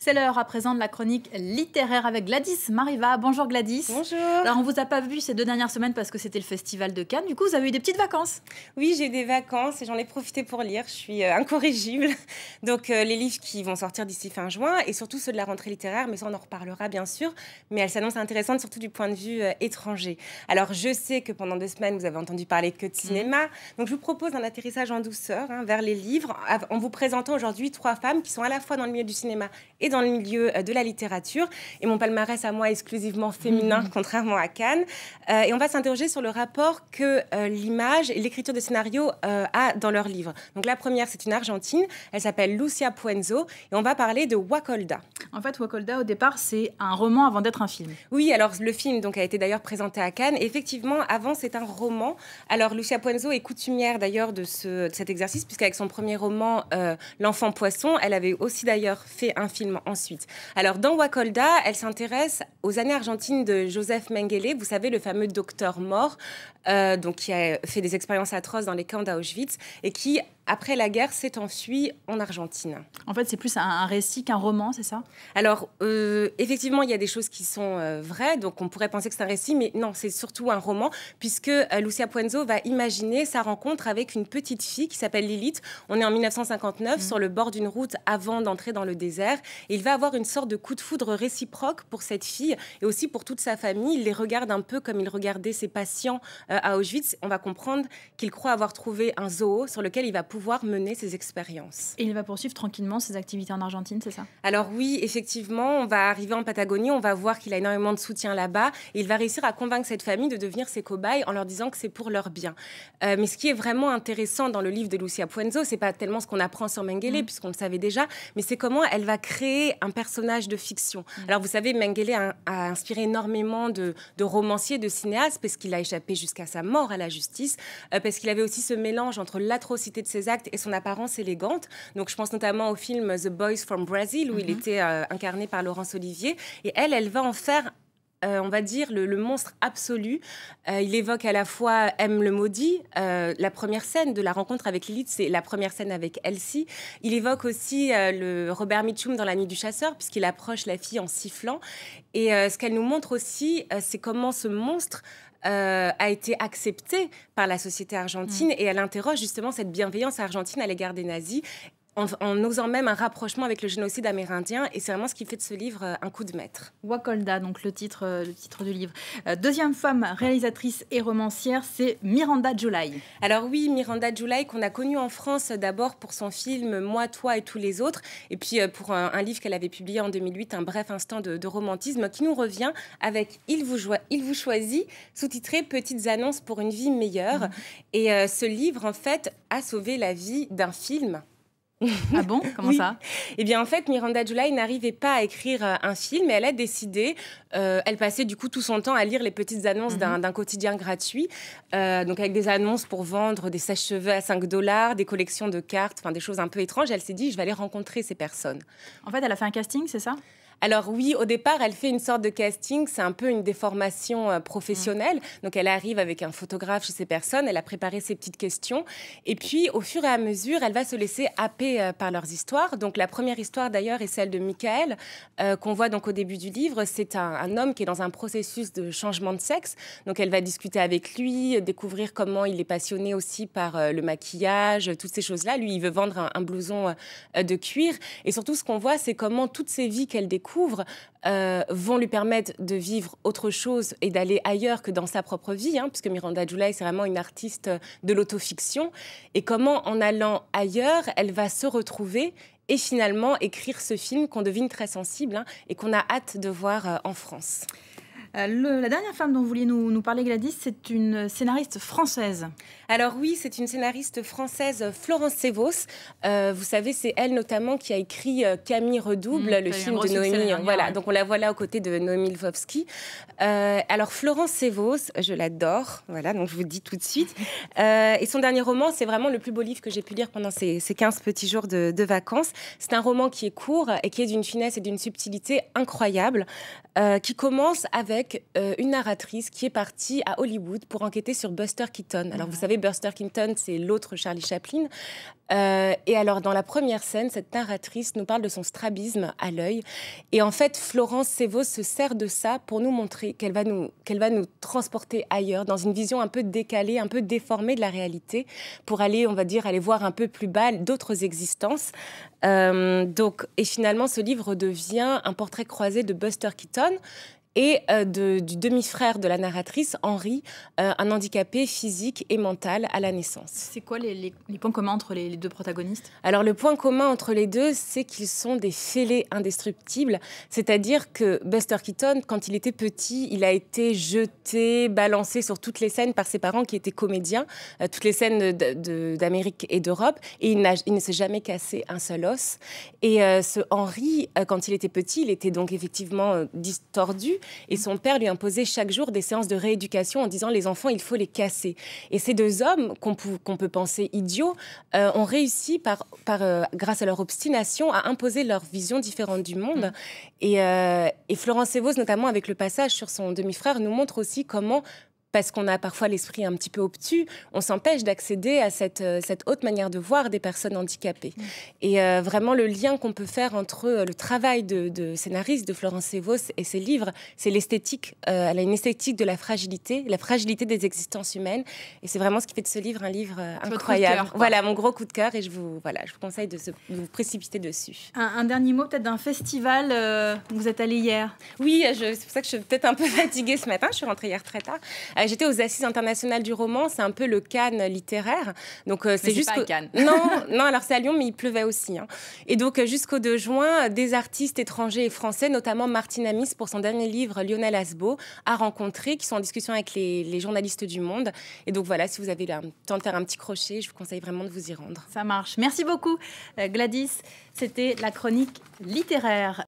C'est l'heure à présent de la chronique littéraire avec Gladys Mariva. Bonjour Gladys. Bonjour. Alors on vous a pas vu ces 2 dernières semaines parce que c'était le festival de Cannes. Du coup, vous avez eu des petites vacances. Oui, j'ai eu des vacances et j'en ai profité pour lire. Je suis incorrigible. Donc les livres qui vont sortir d'ici fin juin et surtout ceux de la rentrée littéraire, mais ça on en reparlera bien sûr. Mais elle s'annonce intéressante surtout du point de vue étranger. Alors je sais que pendant 2 semaines vous avez entendu parler que de cinéma. Donc je vous propose un atterrissage en douceur vers les livres en vous présentant aujourd'hui 3 femmes qui sont à la fois dans le milieu du cinéma et dans le milieu de la littérature. Et mon palmarès à moi est exclusivement féminin, contrairement à Cannes. Et on va s'interroger sur le rapport que l'image et l'écriture de scénario a dans leurs livres. Donc la première, c'est une Argentine. Elle s'appelle Lucia Puenzo. Et on va parler de Guacolda. En fait, Guacolda, au départ, c'est un roman avant d'être un film. Oui, alors le film donc, a été d'ailleurs présenté à Cannes. Et effectivement, avant, c'est un roman. Alors Lucia Puenzo est coutumière d'ailleurs de cet exercice, puisqu'avec son premier roman, L'enfant poisson, elle avait aussi d'ailleurs fait un film ensuite. Alors, dans Guacolda, elle s'intéresse aux années argentines de Joseph Mengele, vous savez, le fameux docteur mort, donc qui a fait des expériences atroces dans les camps d'Auschwitz et qui, après la guerre, s'est enfui en Argentine. En fait, c'est plus un récit qu'un roman, c'est ça ? Alors, effectivement, il y a des choses qui sont vraies, donc on pourrait penser que c'est un récit, mais non, c'est surtout un roman, puisque Lucia Puenzo va imaginer sa rencontre avec une petite fille qui s'appelle Lilith. On est en 1959, sur le bord d'une route avant d'entrer dans le désert. Et il va avoir une sorte de coup de foudre réciproque pour cette fille et aussi pour toute sa famille. Il les regarde un peu comme il regardait ses patients à Auschwitz. On va comprendre qu'il croit avoir trouvé un zoo sur lequel il va pouvoir mener ses expériences. Et il va poursuivre tranquillement ses activités en Argentine, c'est ça ? Alors oui, effectivement, on va arriver en Patagonie, on va voir qu'il a énormément de soutien là-bas et il va réussir à convaincre cette famille de devenir ses cobayes en leur disant que c'est pour leur bien. Mais ce qui est vraiment intéressant dans le livre de Lucia Puenzo, c'est pas tellement ce qu'on apprend sur Mengele, puisqu'on le savait déjà, mais c'est comment elle va créer un personnage de fiction. Alors vous savez, Mengele a inspiré énormément de romanciers, de cinéastes, parce qu'il a échappé jusqu'à sa mort à la justice, parce qu'il avait aussi ce mélange entre l'atrocité de ses actes et son apparence élégante. Donc je pense notamment au film The Boys from Brazil, où il était incarné par Laurence Olivier. Et elle va en faire on va dire, le monstre absolu. Il évoque à la fois M le maudit, la première scène de la rencontre avec Lilith, c'est la première scène avec Elsie. Il évoque aussi le Robert Mitchum dans La Nuit du chasseur, puisqu'il approche la fille en sifflant. Et ce qu'elle nous montre aussi, c'est comment ce monstre a été accepté par la société argentine et elle interroge justement cette bienveillance argentine à l'égard des nazis. En osant même un rapprochement avec le génocide amérindien. Et c'est vraiment ce qui fait de ce livre un coup de maître. Guacolda, donc le titre du livre. Deuxième femme réalisatrice et romancière, c'est Miranda July. Alors oui, Miranda July, qu'on a connue en France d'abord pour son film « Moi, toi et tous les autres », et puis pour un livre qu'elle avait publié en 2008, Un bref instant de romantisme, qui nous revient avec « Il vous choisit », sous-titré « Petites annonces pour une vie meilleure ». Et ce livre, en fait, a sauvé la vie d'un film. Ah bon ? Comment ça ? Eh bien, en fait, Miranda July n'arrivait pas à écrire un film et elle a décidé, elle passait du coup tout son temps à lire les petites annonces d'un quotidien gratuit, donc avec des annonces pour vendre des sèche-cheveux à $5, des collections de cartes, enfin des choses un peu étranges. Elle s'est dit, je vais aller rencontrer ces personnes. En fait, elle a fait un casting, c'est ça ? Alors oui, au départ, elle fait une sorte de casting, c'est un peu une déformation professionnelle. Donc elle arrive avec un photographe chez ces personnes, elle a préparé ses petites questions. Et puis, au fur et à mesure, elle va se laisser happer par leurs histoires. Donc la première histoire, d'ailleurs, est celle de Michael, qu'on voit donc au début du livre. C'est un homme qui est dans un processus de changement de sexe. Donc elle va discuter avec lui, découvrir comment il est passionné aussi par le maquillage, toutes ces choses-là. Lui, il veut vendre un blouson de cuir. Et surtout, ce qu'on voit, c'est comment toutes ces vies qu'elle découvre vont lui permettre de vivre autre chose et d'aller ailleurs que dans sa propre vie, puisque Miranda July, c'est vraiment une artiste de l'autofiction. Et comment, en allant ailleurs, elle va se retrouver et finalement écrire ce film qu'on devine très sensible et qu'on a hâte de voir en France. La dernière femme dont vous vouliez nous parler, Gladys, c'est une scénariste française. Alors oui, c'est une scénariste française, Florence Sévos. Vous savez, c'est elle notamment qui a écrit Camille redouble, le film de Noémie. Voilà, donc on la voit là aux côtés de Noémie Lvovsky. Alors Florence Sévos, je l'adore. Voilà, donc je vous le dis tout de suite. Et son dernier roman, c'est vraiment le plus beau livre que j'ai pu lire pendant ces 15 petits jours de vacances. C'est un roman qui est court et qui est d'une finesse et d'une subtilité incroyable, qui commence avec avec une narratrice qui est partie à Hollywood pour enquêter sur Buster Keaton. Alors, vous savez, Buster Keaton, c'est l'autre Charlie Chaplin. Et alors, dans la première scène, cette narratrice nous parle de son strabisme à l'œil. Et en fait, Florence Sévos se sert de ça pour nous montrer qu'elle va nous transporter ailleurs, dans une vision un peu décalée, un peu déformée de la réalité, pour aller, on va dire, aller voir un peu plus bas d'autres existences. Et finalement, ce livre devient un portrait croisé de Buster Keaton et du demi-frère de la narratrice, Henry, un handicapé physique et mental à la naissance. C'est quoi les points communs entre les deux protagonistes? Alors, le point commun entre les deux, c'est qu'ils sont des fêlés indestructibles. C'est-à-dire que Buster Keaton, quand il était petit, il a été jeté, balancé sur toutes les scènes par ses parents qui étaient comédiens, toutes les scènes d'Amérique et d'Europe, et il ne s'est jamais cassé un seul os. Et ce Henry, quand il était petit, il était donc effectivement distordu, et son père lui imposait chaque jour des séances de rééducation en disant les enfants, il faut les casser. Et ces deux hommes, qu'on peut penser idiots, ont réussi, grâce à leur obstination, à imposer leur vision différente du monde. Et Florence Sévos, notamment avec le passage sur son demi-frère, nous montre aussi comment, parce qu'on a parfois l'esprit un petit peu obtus, on s'empêche d'accéder à cette haute manière de voir des personnes handicapées. Et vraiment, le lien qu'on peut faire entre le travail de scénariste de Florence Sévos et ses livres, c'est l'esthétique. Elle a une esthétique de la fragilité des existences humaines. Et c'est vraiment ce qui fait de ce livre un livre incroyable. Voilà, mon gros coup de cœur. Et je vous conseille de vous précipiter dessus. Un dernier mot peut-être d'un festival où vous êtes allé hier? Oui, c'est pour ça que je suis peut-être un peu fatiguée ce matin. Je suis rentrée hier très tard. J'étais aux Assises internationales du roman, c'est un peu le Cannes littéraire. Donc c'est juste pas à Cannes. Non, alors c'est à Lyon, mais il pleuvait aussi. Hein. Et donc jusqu'au 2 juin, des artistes étrangers et français, notamment Martine Amis pour son dernier livre Lionel Asbo, à rencontrer, qui sont en discussion avec les journalistes du Monde. Et donc voilà, si vous avez le temps de faire un petit crochet, je vous conseille vraiment de vous y rendre. Ça marche. Merci beaucoup, Gladys. C'était la chronique littéraire.